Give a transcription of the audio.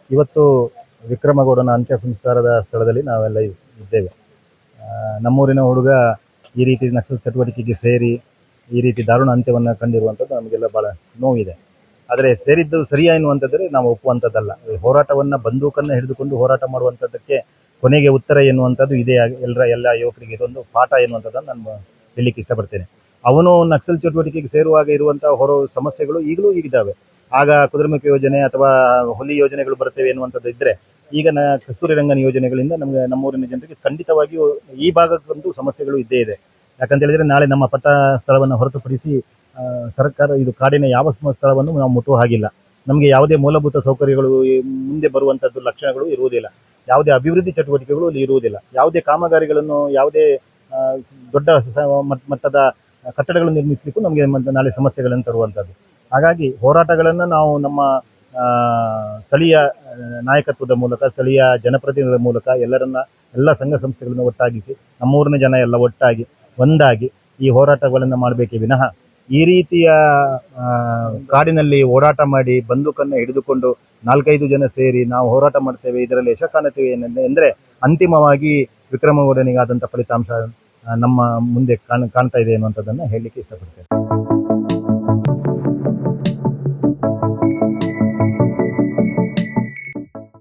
ಇವತ್ತು ವಿಕ್ರಮಗೌಡನ ಅಂತ್ಯ ಸಂಸ್ಕಾರದ ಸ್ಥಳದಲ್ಲಿ ನಾವೆಲ್ಲ ಇದ್ದೇವೆ. ನಮ್ಮೂರಿನ ಹುಡುಗ ಈ ರೀತಿ ನಕ್ಸಲ್ ಚಟುವಟಿಕೆಗೆ ಸೇರಿ ಈ ರೀತಿ ದಾರುಣ ಅಂತ್ಯವನ್ನು ಕಂಡಿರುವಂಥದ್ದು ನಮಗೆಲ್ಲ ಭಾಳ ನೋವಿದೆ. ಆದರೆ ಸೇರಿದ್ದು ಸರಿಯಾ ಎನ್ನುವಂಥದ್ದರೆ ನಾವು ಒಪ್ಪುವಂಥದ್ದಲ್ಲ. ಹೋರಾಟವನ್ನು ಬಂದೂಕನ್ನು ಹಿಡಿದುಕೊಂಡು ಹೋರಾಟ ಮಾಡುವಂಥದ್ದಕ್ಕೆ ಕೊನೆಗೆ ಉತ್ತರ ಎನ್ನುವಂಥದ್ದು ಇದೇ. ಎಲ್ಲ ಯುವಕರಿಗೆ ಇದೊಂದು ಪಾಠ ಎನ್ನುವಂಥದ್ದನ್ನು ನಾನು ಹೇಳಲಿಕ್ಕೆ ಇಷ್ಟಪಡ್ತೇನೆ. ಅವನು ನಕ್ಸಲ್ ಚಟುವಟಿಕೆಗೆ ಸೇರುವಾಗ ಇರುವಂಥ ಸಮಸ್ಯೆಗಳು ಈಗಲೂ ಈಗಿದ್ದಾವೆ. ಆಗ ಕುದುರೆಮುಖಿ ಯೋಜನೆ ಅಥವಾ ಹುಲಿ ಯೋಜನೆಗಳು ಬರ್ತೇವೆ ಎನ್ನುವಂಥದ್ದು ಇದ್ದರೆ, ಈಗ ಕಸ್ತೂರಿ ರಂಗನ್ ಯೋಜನೆಗಳಿಂದ ನಮ್ಮೂರಿನ ಜನರಿಗೆ ಖಂಡಿತವಾಗಿಯೂ ಈ ಭಾಗಕ್ಕಂತೂ ಸಮಸ್ಯೆಗಳು ಇದ್ದೇ ಇದೆ. ಯಾಕಂತ ಹೇಳಿದ್ರೆ ನಾಳೆ ನಮ್ಮ ಪಟ್ಟ ಸ್ಥಳವನ್ನು ಹೊರತುಪಡಿಸಿ ಸರ್ಕಾರ ಇದು ಕಾಡಿನ ಯಾವ ಸ್ಥಳವನ್ನು ನಾವು ಮುಟ್ಟುವ ಹಾಗಿಲ್ಲ. ನಮಗೆ ಯಾವುದೇ ಮೂಲಭೂತ ಸೌಕರ್ಯಗಳು ಮುಂದೆ ಬರುವಂಥದ್ದು ಲಕ್ಷಣಗಳು ಇರುವುದಿಲ್ಲ. ಯಾವುದೇ ಅಭಿವೃದ್ಧಿ ಚಟುವಟಿಕೆಗಳು ಇಲ್ಲಿ ಇರುವುದಿಲ್ಲ. ಯಾವುದೇ ಕಾಮಗಾರಿಗಳನ್ನು, ಯಾವುದೇ ದೊಡ್ಡ ಮಟ್ಟದ ಕಟ್ಟಡಗಳನ್ನು ನಿರ್ಮಿಸಲಿಕ್ಕೂ ನಮಗೆ ನಾಳೆ ಸಮಸ್ಯೆಗಳನ್ನು ತರುವಂಥದ್ದು. ಹಾಗಾಗಿ ಹೋರಾಟಗಳನ್ನು ನಾವು ನಮ್ಮ ಸ್ಥಳೀಯ ನಾಯಕತ್ವದ ಮೂಲಕ, ಸ್ಥಳೀಯ ಜನಪ್ರತಿನಿಧಿಗಳ ಮೂಲಕ ಎಲ್ಲ ಸಂಘ ಸಂಸ್ಥೆಗಳನ್ನು ಒಟ್ಟಾಗಿಸಿ ನಮ್ಮೂರಿನ ಜನ ಎಲ್ಲ ಒಟ್ಟಾಗಿ ಒಂದಾಗಿ ಈ ಹೋರಾಟಗಳನ್ನು ಮಾಡಬೇಕೇ ವಿನಃ ಈ ರೀತಿಯ ಕಾಡಿನಲ್ಲಿ ಹೋರಾಟ ಮಾಡಿ ಬಂದೂಕನ್ನು ಹಿಡಿದುಕೊಂಡು 4-5 ಜನ ಸೇರಿ ನಾವು ಹೋರಾಟ ಮಾಡ್ತೇವೆ, ಇದರಲ್ಲಿ ಯಶ ಕಾಣುತ್ತೇವೆ ಎಂದರೆ ಅಂತಿಮವಾಗಿ ವಿಕ್ರಮಗೌಡನಿಗಾದಂಥ ಫಲಿತಾಂಶ ನಮ್ಮ ಮುಂದೆ ಕಾಣ್ತಾ ಇದೆ ಅನ್ನುವಂಥದ್ದನ್ನು ಹೇಳಲಿಕ್ಕೆ ಇಷ್ಟಪಡ್ತೇನೆ.